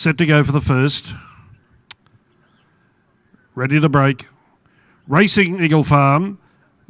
set to go for the first. Ready to break. Racing Eagle Farm.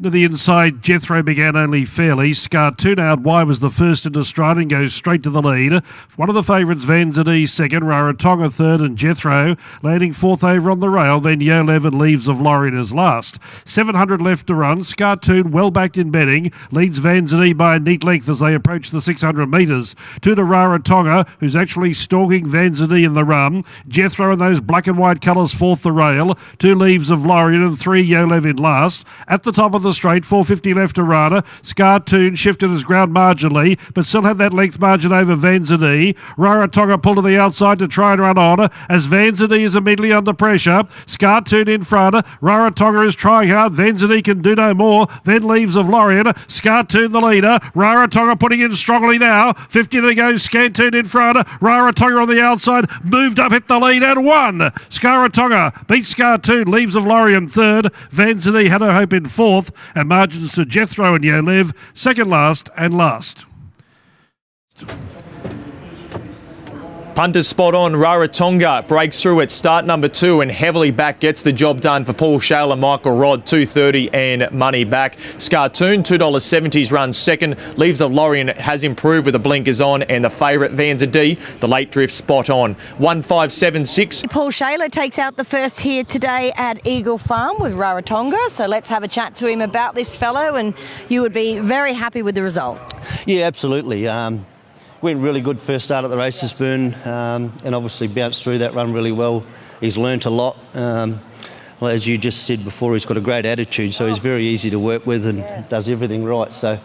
To the inside, Jethro began only fairly. Scartoon out wide was the first into stride and goes straight to the lead. One of the favourites, Vanzadee second, Rarotonga third, and Jethro landing fourth over on the rail. Then Yolev and Leaves of Lorien is last. 700 left to run. Scartoon well backed in betting leads Vanzadee by a neat length as they approach the 600 metres. Two to Rarotonga, who's actually stalking Vanzadee in the run. Jethro in those black and white colours fourth the rail. Two Leaves of Lorien and three Yolev in last. At the top of the straight, 450 left to Rana. Scartoon shifted his ground marginally, but still had that length margin over Vanzadee. Rarotonga pulled to the outside to try and run on as Vanzadee is immediately under pressure. Scartoon in front. Rarotonga is trying hard. Vanzadee can do no more. Then Leaves of Lorien. Scartoon the leader. Rarotonga putting in strongly now. 50 to go. Scartoon in front. Rarotonga on the outside. Moved up, hit the lead and won. Rarotonga beats Scartoon. Leaves of Lorien third. Vanzadee had her hope in fourth. And margins to Jethro and Yolev, second last and last. Punter spot on. Rarotonga breaks through at start number 2 and heavily back gets the job done for Paul Shale and Michael Rod. 2.30 and money back. Scartoon $2.70s runs second. Leaves of Lorien has improved with the blinkers on, and the favourite Vanzadee, the late drift spot on. 1.576. Paul Shale takes out the first here today at Eagle Farm with Rarotonga. So let's have a chat to him about this fellow, and you would be very happy with the result. Yeah, absolutely. Went really good first start at the races, Burn, and obviously bounced through that run really well. He's learnt a lot. Well, as you just said before, he's got a great attitude, so he's very easy to work with and does everything right. So,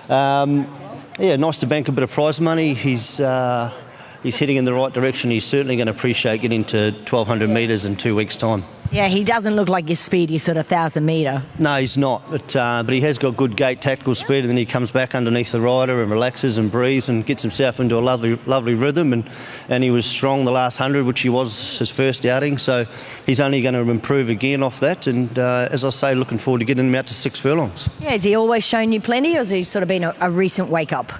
yeah, nice to bank a bit of prize money. He's heading in the right direction. He's certainly going to appreciate getting to 1,200 metres in 2 weeks' time. Yeah, he doesn't look like your speedy sort of 1,000 metre. No, he's not, but he has got good gait, tactical speed, and then he comes back underneath the rider and relaxes and breathes and gets himself into a lovely rhythm, and he was strong the last 100, which he was his first outing, so he's only going to improve again off that, and as I say, looking forward to getting him out to 6 furlongs. Yeah, has he always shown you plenty, or has he sort of been a recent wake-up?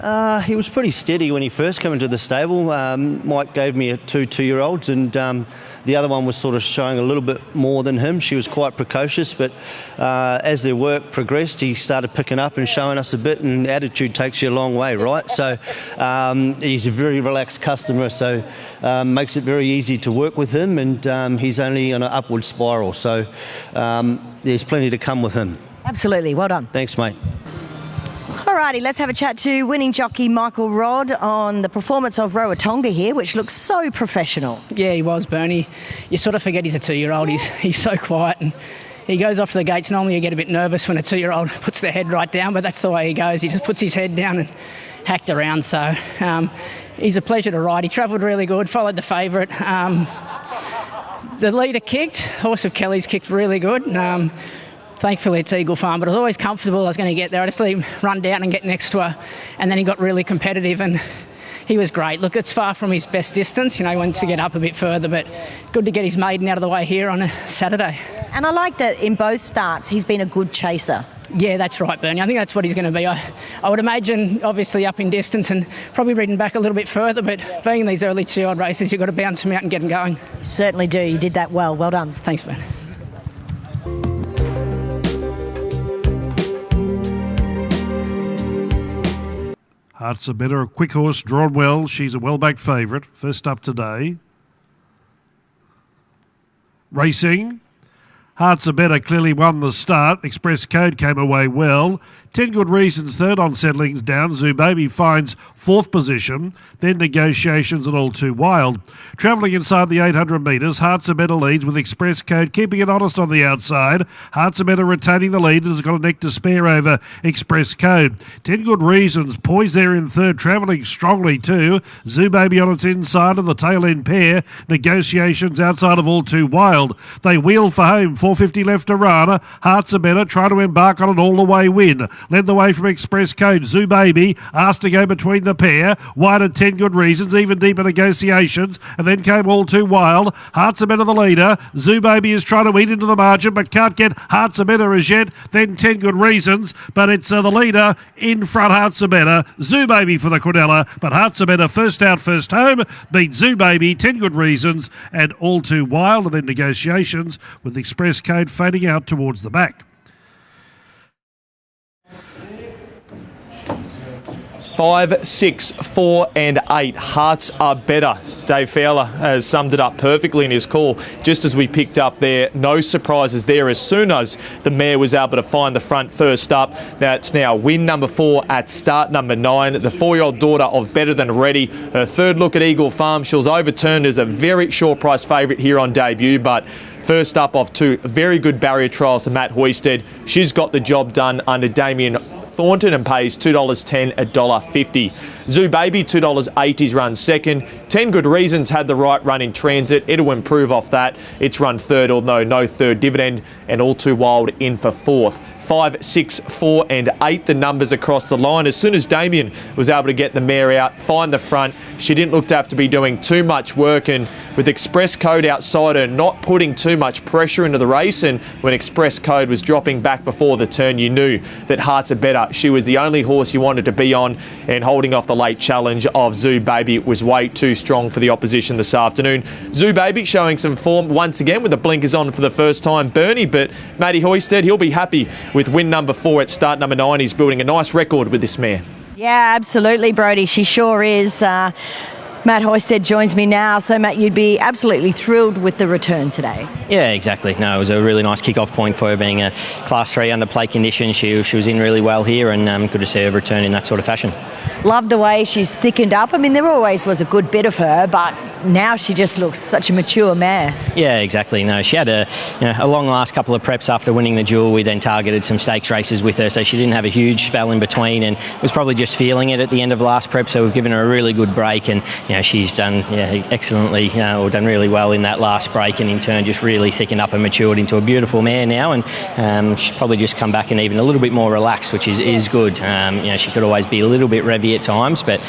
He was pretty steady when he first came into the stable. Mike gave me two 2-year-olds, and the other one was sort of showing a little bit more than him. She was quite precocious, but as their work progressed, he started picking up and showing us a bit, and attitude takes you a long way, right? So he's a very relaxed customer, so makes it very easy to work with him, and he's only on an upward spiral, so there's plenty to come with him. Absolutely, well done. Thanks, mate. Alrighty, let's have a chat to winning jockey Michael Rod on the performance of Rarotonga here, which looks so professional. Yeah, he was, Bernie. You sort of forget he's a 2-year-old. He's so quiet, and he goes off to the gates. Normally you get a bit nervous when a 2-year-old puts their head right down, but that's the way he goes. He just puts his head down and hacked around. So he's a pleasure to ride. He travelled really good, followed the favourite. The leader kicked. Horse of Kelly's kicked really good. Thankfully, it's Eagle Farm, but I was always comfortable I was going to get there. I just let him run down and get next to her, and then he got really competitive, and he was great. Look, it's far from his best distance. You know, he wants to get up a bit further, but good to get his maiden out of the way here on a Saturday. And I like that in both starts, he's been a good chaser. Yeah, that's right, Bernie. I think that's what he's going to be. I would imagine, obviously, up in distance and probably ridden back a little bit further, but being in these early 2-year-old races, you've got to bounce him out and get him going. You certainly do. You did that well. Well done. Thanks, Bernie. Hearts Are Better, a quick horse, drawn well. She's a well-backed favourite. First up today. Racing. Hearts Are Better clearly won the start. Express Code came away well. 10 Good Reasons third on settlings down. Zoo Baby finds fourth position. Then Negotiations and All Too Wild. Travelling inside the 800 metres, Hearts Are Better leads with Express Code keeping it honest on the outside. Hearts Are Better retaining the lead and has got a neck to spare over Express Code. 10 Good Reasons poised there in third, travelling strongly too. Zoo Baby on its inside of the tail end pair. Negotiations outside of All Too Wild. They wheel for home. 4.50 left to run. Hearts Are Better trying to embark on an all-the-way win. Led the way from Express Code. Zoo Baby asked to go between the pair. Wide at 10 Good Reasons, even deeper negotiations, and then came All Too Wild. Hearts Are Better the leader. Zoo Baby is trying to eat into the margin, but can't get Hearts Are Better as yet. Then 10 Good Reasons, but it's the leader in front. Hearts Are Better. Zoo Baby for the Quinella, but Hearts Are Better first out, first home. Beat Zoo Baby, 10 Good Reasons, and All Too Wild, and then negotiations with Express Code fading out towards the back. 5, 6, 4 and 8. Hearts Are Better. Dave Fowler has summed it up perfectly in his call. Just as we picked up there, no surprises there as soon as the mare was able to find the front first up. That's now win number 4 at start number 9. The 4-year-old daughter of Better Than Ready. Her third look at Eagle Farm. She was overturned as a very short price favourite here on debut, but first up off 2 very good barrier trials to Matt Hoysted. She's got the job done under Damien Thornton and pays $2.10 at $1.50. Zoo Baby, $2.80 run second. 10 Good Reasons had the right run in transit. It'll improve off that. It's run third, although no third dividend, and All Too Wild in for fourth. 5, 6, 4 and 8, the numbers across the line. As soon as Damien was able to get the mare out, find the front, she didn't look to have to be doing too much work, and with Express Code outside her, not putting too much pressure into the race, and when Express Code was dropping back before the turn, you knew that Hearts Are Better. She was the only horse you wanted to be on, and holding off the late challenge of Zoo Baby was way too strong for the opposition this afternoon. Zoo Baby showing some form once again with the blinkers on for the first time, Bernie, but Matty Hoysted, he'll be happy with win number 4 at start number 9. He's building a nice record with this mare. Yeah, absolutely, Brodie. She sure is. Matt Hoysted joins me now. So, Matt, you'd be absolutely thrilled with the return today. Yeah, exactly. No, it was a really nice kick-off point for her, being a Class 3 under play condition. She was in really well here, and good to see her return in that sort of fashion. Love the way she's thickened up. I mean, there always was a good bit of her, but now she just looks such a mature mare. Yeah, exactly. No, she had a long last couple of preps after winning the Jewel. We then targeted some stakes races with her, so she didn't have a huge spell in between, and was probably just feeling it at the end of last prep. So we've given her a really good break, and she's done excellently, or done really well in that last break, and in turn just really thickened up and matured into a beautiful mare now. And she's probably just come back and even a little bit more relaxed, which is good. She could always be a little bit revvy at times, but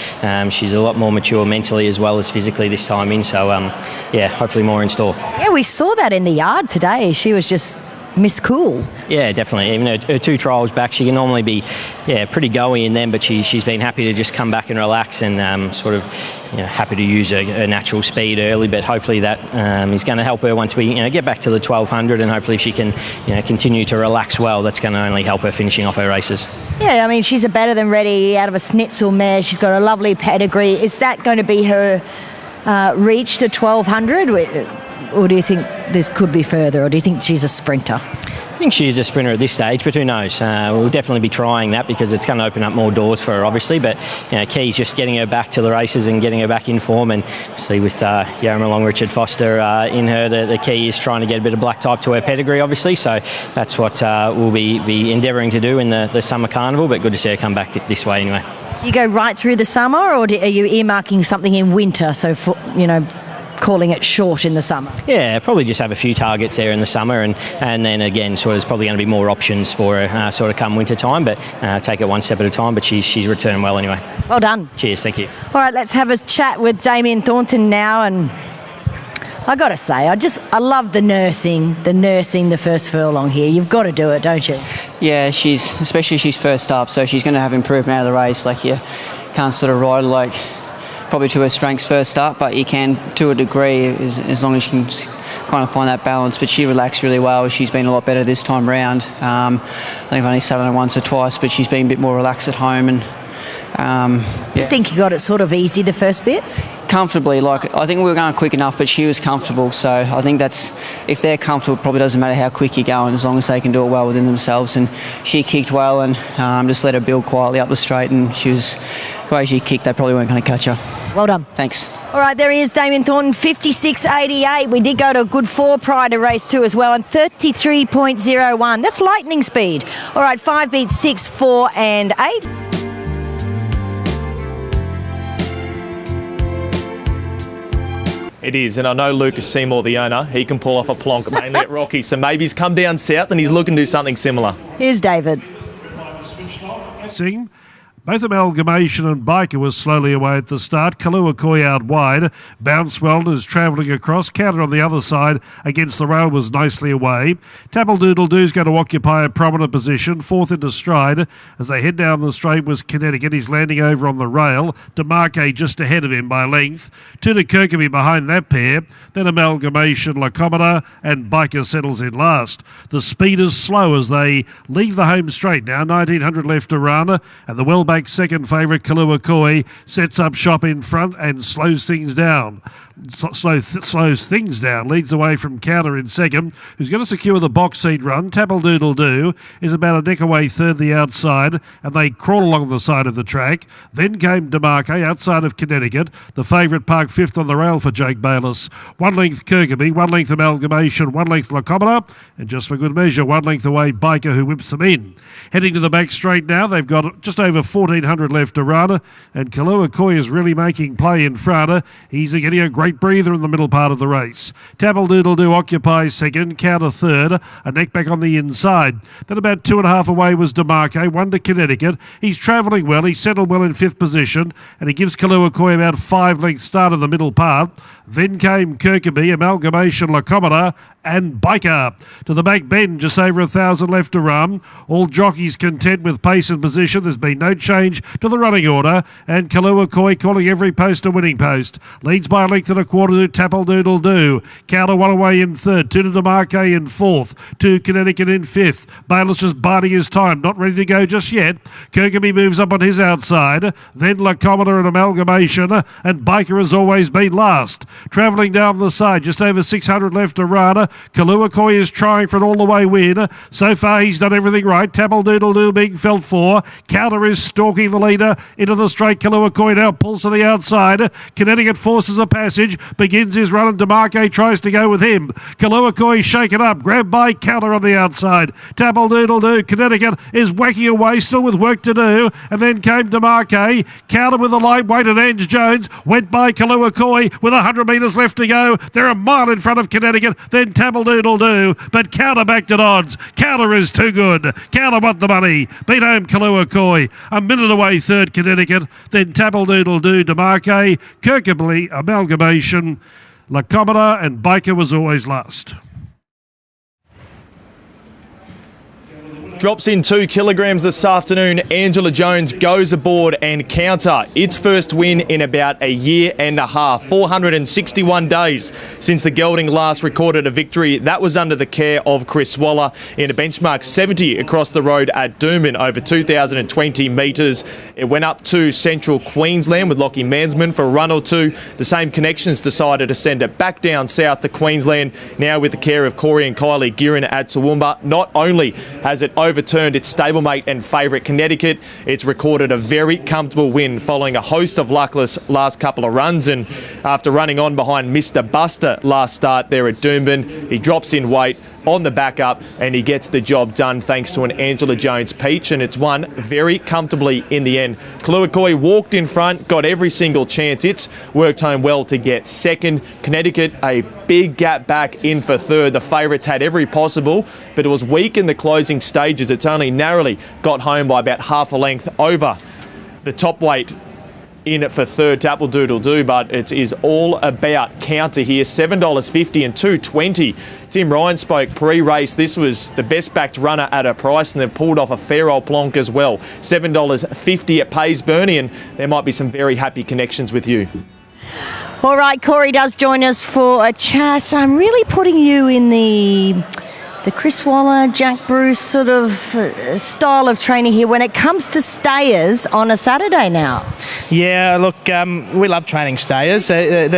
she's a lot more mature mentally as well as physically this time in. So hopefully more in store. Yeah, we saw that in the yard today. She was just Miss Cool. Yeah, definitely. Even her 2 trials back, she can normally be pretty go-y in them, but she's been happy to just come back and relax, and happy to use her natural speed early, but hopefully that is going to help her once we get back to the 1200, and hopefully she can continue to relax well. That's going to only help her finishing off her races. Yeah, I mean, she's a Better Than Ready out of a Schnitzel mare. She's got a lovely pedigree. Is that going to be her reach to 1200? Or do you think this could be further, or do you think she's a sprinter? I think she is a sprinter at this stage, but who knows? We'll definitely be trying that because it's going to open up more doors for her, obviously. But key is just getting her back to the races and getting her back in form. And see, with Yarra Long, Richard Foster in her, the key is trying to get a bit of black type to her pedigree, obviously. So that's what we'll be endeavouring to do in the summer carnival. But good to see her come back this way anyway. Do you go right through the summer, or are you earmarking something in winter? So for calling it short in the summer? Yeah, probably just have a few targets there in the summer, and then again, there's probably going to be more options for her come winter time, but take it one step at a time. But she's returned well anyway. Well done. Cheers, thank you. All right, let's have a chat with Damien Thornton now, and I got to say, I love the nursing the first furlong here. You've got to do it, don't you? Yeah, especially she's first up, so she's going to have improvement out of the race. Like, you can't sort of ride like probably to her strengths first up, but you can to a degree as long as you can kind of find that balance. But she relaxed really well. She's been a lot better this time round. I think I've only sat on her once or twice, but she's been a bit more relaxed at home. And You think you got it sort of easy the first bit? Comfortably, I think we were going quick enough, but she was comfortable. So I think if they're comfortable, it probably doesn't matter how quick you're going, as long as they can do it well within themselves. And she kicked well, and just let her build quietly up the straight. And the way she kicked, they probably weren't going to catch her. Well done. Thanks. All right, there he is, Damien Thornton, 56.88. We did go to a good 4 prior to race 2 as well, and 33.01. That's lightning speed. All right, 5 beats 6, 4 and 8. It is, and I know Lucas Seymour, the owner, he can pull off a plonk mainly at Rocky, so maybe he's come down south and he's looking to do something similar. Here's David. Sing. Both Amalgamation and Biker was slowly away at the start. Kaluakoi out wide. Bounce well is travelling across. Counter on the other side against the rail was nicely away. Tapple Doodle Doo's going to occupy a prominent position. Fourth into stride. As they head down the straight was Connecticut. He's landing over on the rail. DeMarque just ahead of him by length. Two to Kirkby behind that pair. Then Amalgamation, Lacometer and Biker settles in last. The speed is slow as they leave the home straight now. 1900 left to run. And the well second favourite Kaluakoi sets up shop in front and slows things down. Slows things down, leads away from Counter in second, who's going to secure the box seat run. Tapple Doodle Doo is about a neck away third the outside, and they crawl along the side of the track. Then came DeMarque outside of Connecticut, the favourite parked fifth on the rail for Jake Bayliss. 1 length Kirkby, 1 length Amalgamation, 1 length Lacometer, and just for good measure, 1 length away Biker, who whips them in. Heading to the back straight now, they've got just over 1400 left to run, and Kaluakoi is really making play in front. He's getting a great breather in the middle part of the race. Tapple Doodle Doo occupies second, Counter third, a neck back on the inside. Then about 2.5 away was DeMarque, 1 to Connecticut. He's travelling well, he's settled well in fifth position, and he gives Kaluakoi about 5 lengths start of the middle part. Then came Kirkby, Amalgamation, Lacometer and Biker. To the back bend, just over 1,000 left to run. All jockeys content with pace and position. There's been no change to the running order, and Kaluakoi calling every post a winning post. Leads by a length and a quarter to Tapple Doodle Doo. Counter 1 away in third, 2 to DeMarque in fourth, 2 Connecticut in fifth. Bayliss just biding his time, not ready to go just yet. Kirkby moves up on his outside, then Lacometer and Amalgamation, and Biker has always been last. Travelling down the side, just over 600 left to run. Kaluakoi is trying for an all-the-way win. So far, he's done everything right. Tapple Doodle Doo being felt for. Counter is stalking the leader into the straight. Kaluakoi now pulls to the outside. Connecticut forces a passage, begins his run, and DeMarque tries to go with him. Kaluakoi shaken up, grabbed by Counter on the outside. Tapple Doodle Doo, Connecticut is whacking away, still with work to do. And then came DeMarque. Counter with the lightweight, and Ange Jones went by Kaluakoi with 100 metres left to go. They're a mile in front of Connecticut. Then Tapple Doodle Doo, but Counter backed at odds. Counter is too good. Counter won the money. Beat home Kaluakoi. A minute away third Connecticut. Then Tapple Doodle Doo, DeMarque, Kirkby, Amalgamation, Lacometer and Biker was always last. Drops in 2 kilograms this afternoon. Angela Jones goes aboard and Counter. Its first win in about a year and a half. 461 days since the gelding last recorded a victory. That was under the care of Chris Waller in a benchmark 70 across the road at Doomben over 2,020 metres. It went up to Central Queensland with Lockie Mansman for a run or two. The same connections decided to send it back down south to Queensland, now with the care of Corey and Kylie Guerin at Toowoomba. Not only has it overturned its stablemate and favourite Connecticut, it's recorded a very comfortable win following a host of luckless last couple of runs, and after running on behind Mr. Buster last start there at Doomben, he drops in weight on the backup and he gets the job done thanks to an Angela Jones peach, and it's won very comfortably in the end. Kaluakoi walked in front, got every single chance. It's worked home well to get second. Connecticut a big gap back in for third. The favourites had every possible, but it was weak in the closing stages. It's only narrowly got home by about half a length over the top weight in it for third, Tapple Doodle Doo, but it is all about Counter here. $7.50 and $2.20. Tim Ryan spoke pre-race. This was the best backed runner at a price, and they've pulled off a fair old plonk as well. $7.50 at pays Bernie, and there might be some very happy connections with you. All right, Corey does join us for a chat. I'm really putting you in the Chris Waller, Jack Bruce sort of style of training here when it comes to stayers on a Saturday now. Yeah, look, we love training stayers. They're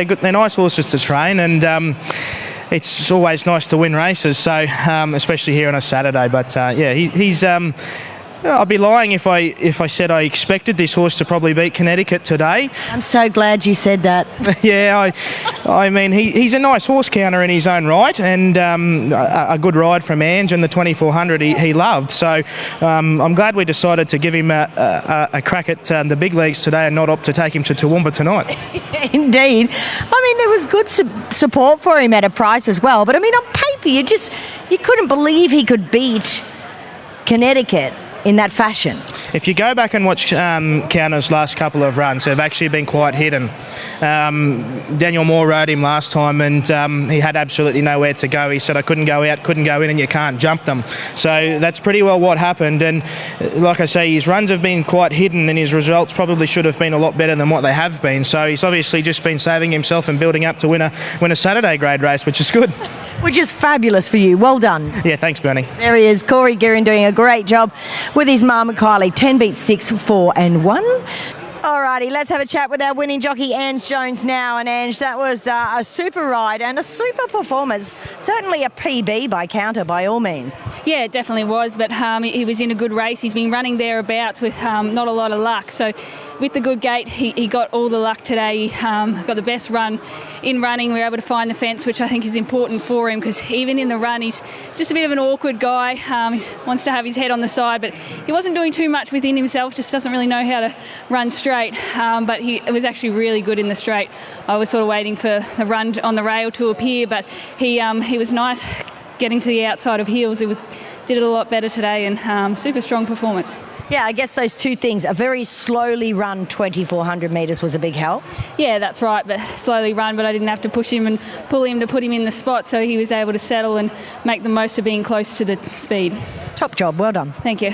good. They're nice horses to train, and it's always nice to win races. So, especially here on a Saturday. But yeah, he's I'd be lying if I said I expected this horse to probably beat Connecticut today. I'm so glad you said that. Yeah, I mean, he's a nice horse counter in his own right, and a good ride from Ange, and the 2400 he loved. So I'm glad we decided to give him a crack at the big leagues today and not opt to take him to Toowoomba tonight. Indeed. I mean, there was good support for him at a price as well. But I mean, on paper, you couldn't believe he could beat Connecticut in that fashion. If you go back and watch Counter's last couple of runs, they've actually been quite hidden. Daniel Moore rode him last time, and he had absolutely nowhere to go. He said, I couldn't go out, couldn't go in, and you can't jump them. So that's pretty well what happened. And like I say, his runs have been quite hidden, and his results probably should have been a lot better than what they have been. So he's obviously just been saving himself and building up to win a Saturday grade race, which is good. Which is fabulous for you. Well done. Yeah, thanks, Bernie. There he is, Corey Guerin, doing a great job with his mum, Kylie. 10 beats 6, 4 and 1. Alrighty, let's have a chat with our winning jockey, Ange Jones, now. And Ange, that was a super ride and a super performance. Certainly a PB by Counter, by all means. Yeah, it definitely was, but he was in a good race. He's been running thereabouts with not a lot of luck. So with the good gate, he got all the luck today. He got the best run in running. We were able to find the fence, which I think is important for him, because even in the run, he's just a bit of an awkward guy. He wants to have his head on the side, but he wasn't doing too much within himself, just doesn't really know how to run straight. But it was actually really good in the straight. I was sort of waiting for the run on the rail to appear, but he was nice getting to the outside of heels. Did it a lot better today, and super strong performance. Yeah, I guess those two things. A very slowly run 2,400 metres was a big help. Yeah, that's right, but slowly run, but I didn't have to push him and pull him to put him in the spot, so he was able to settle and make the most of being close to the speed. Top job, well done. Thank you.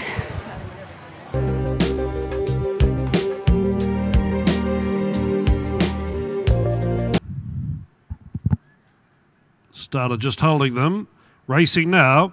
Started just holding them. Racing now.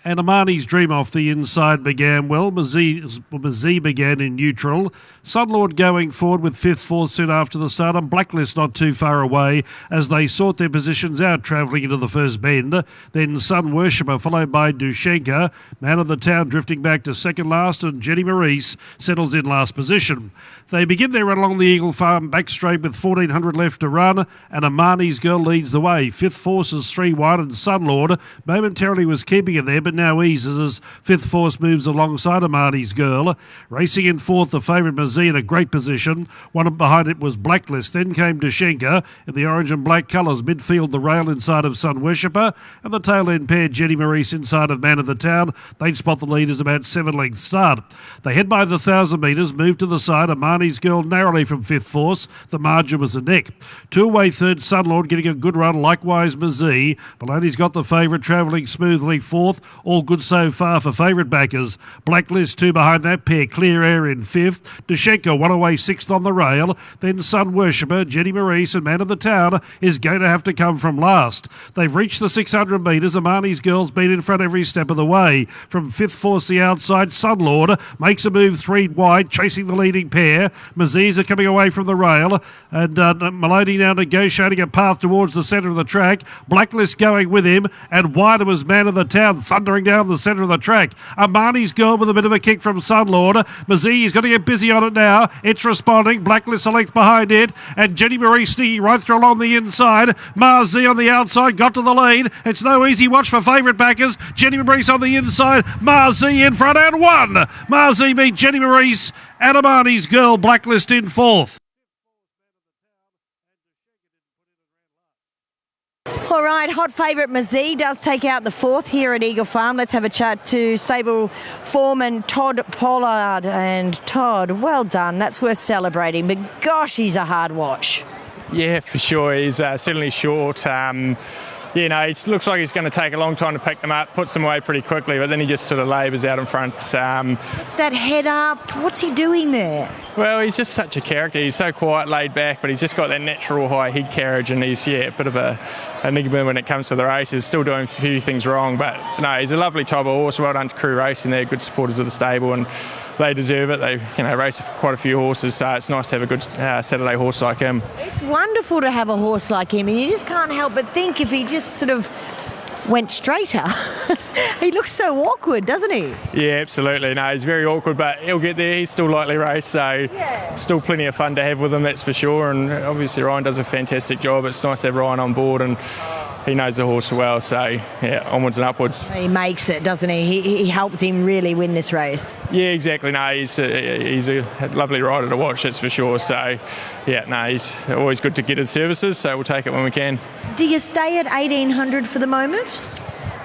And Amani's Dream off the inside began well. Mazee began in neutral. Sunlord going forward with 5th, 4th soon after the start, and Blacklist not too far away as they sort their positions out travelling into the first bend. Then Sun Worshipper followed by Dushenka. Man of the Town drifting back to second last, and Jenny Maurice settles in last position. They begin their run along the Eagle Farm back straight with 1,400 left to run, and Amani's Girl leads the way. 5th Force is 3 wide, and Sunlord momentarily was keeping it there, but now eases as 5th Force moves alongside Amani's Girl. Racing in 4th, the favourite Mazee in a great position. One behind it was Blacklist. Then came Dushenka in the orange and black colours. Midfield, the rail inside of Sun Worshipper, and the tail end pair, Jenny Maurice inside of Man of the Town. They'd spot the leaders about 7 lengths start. They head by the 1,000 metres, move to the side. Amani's Girl narrowly from 5th Force. The margin was a neck. 2 away third, Sunlord getting a good run. Likewise, Mazee. Maloney's got the favourite travelling smoothly 4th. All good so far for favourite backers. Blacklist 2 behind that pair. Clear Air in 5th. Dushenka 1 away 6th on the rail. Then Sun Worshipper, Jenny Maurice and Man of the Town is going to have to come from last. They've reached the 600 metres. Amani's Girl's been in front every step of the way. From 5th Force the outside, Sunlord makes a move 3 wide, chasing the leading pair. Mazees are coming away from the rail, and Maloney now negotiating a path towards the centre of the track. Blacklist going with him, and wider was Man of the Town thundering down the centre of the track. Amani's Girl with a bit of a kick from Sunlord. Mazee is going to get busy on it now. It's responding. Blacklist a length behind it, and Jenny Marie sneaking right through along the inside. Mazee on the outside got to the lead. It's no easy watch for favourite backers. Jenny Maurice on the inside. Mazee in front and won. Mazee beat Jenny Maurice and Amani's Girl. Blacklist in 4th. All right, hot favourite Mazee does take out the 4th here at Eagle Farm. Let's have a chat to stable foreman Todd Pollard. And Todd, well done. That's worth celebrating. But gosh, he's a hard watch. Yeah, for sure. He's certainly short. You know, it looks like he's going to take a long time to pick them up, puts them away pretty quickly, but then he just sort of labours out in front. What's that head up? What's he doing there? Well, he's just such a character. He's so quiet, laid back, but he's just got that natural high head carriage, and he's, a bit of a enigma when it comes to the races. Still doing a few things wrong, but no, he's a lovely type of horse. Well done to Crew Racing. They're good supporters of the stable, and they deserve it. They, race quite a few horses, so it's nice to have a good Saturday horse like him. It's wonderful to have a horse like him, and you just can't help but think if he just sort of went straighter. He looks so awkward, doesn't he? Yeah, absolutely. No, he's very awkward, but he'll get there. He's still lightly raced, so still plenty of fun to have with him, that's for sure. And obviously Ryan does a fantastic job. It's nice to have Ryan on board, and he knows the horse well. So, yeah, onwards and upwards. He makes it, doesn't he? He helped him really win this race. Yeah, exactly. No, he's a lovely rider to watch, that's for sure. So, yeah, no, he's always good to get his services, so we'll take it when we can. Do you stay at 1,800 for the moment?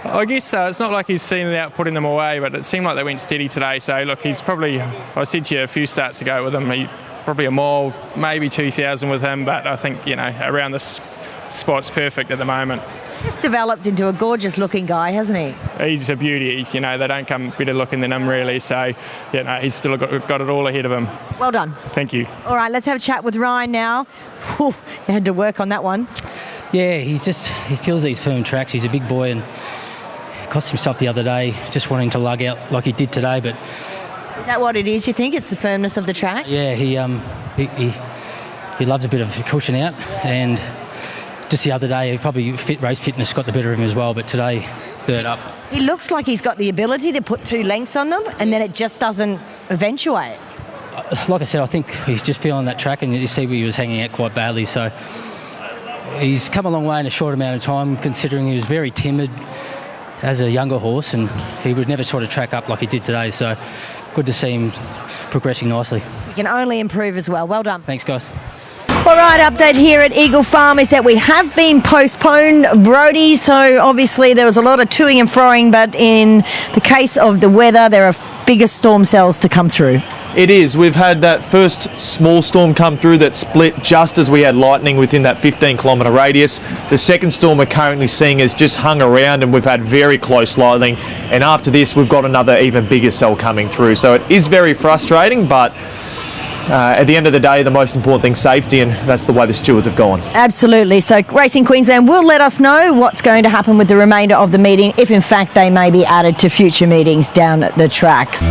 I guess so. It's not like he's seen it out putting them away, but it seemed like they went steady today. So, look, he's probably, I said to you a few starts ago with him, probably a mile, maybe 2,000 with him, but I think, around this spot's perfect at the moment. He's just developed into a gorgeous looking guy, hasn't he? He's a beauty. They don't come better looking than him, really. So, he's still got it all ahead of him. Well done. Thank you. All right, let's have a chat with Ryan now. Whew, you had to work on that one. Yeah, he feels these firm tracks. He's a big boy and cost himself the other day just wanting to lug out like he did today. But is that what it is, you think? It's the firmness of the track? Yeah, he loves a bit of cushion out, and just the other day probably race fitness got the better of him as well, but today third up. He looks like he's got the ability to put 2 lengths on them, and then it just doesn't eventuate. Like I said, I think he's just feeling that track, and you see where he was hanging out quite badly, so he's come a long way in a short amount of time, considering he was very timid as a younger horse, and he would never sort of track up like he did today. So good to see him progressing nicely. He can only improve as well. Well done. Thanks, guys. All right, update here at Eagle Farm is that we have been postponed, Brody. So obviously there was a lot of toing and froing, but in the case of the weather, there are bigger storm cells to come through. It is. We've had that first small storm come through that split just as we had lightning within that 15-kilometre radius. The second storm we're currently seeing has just hung around, and we've had very close lightning. And after this, we've got another even bigger cell coming through. So it is very frustrating, but at the end of the day, the most important thing is safety, and that's the way the stewards have gone. Absolutely. So Racing Queensland will let us know what's going to happen with the remainder of the meeting, if in fact they may be added to future meetings down at the tracks.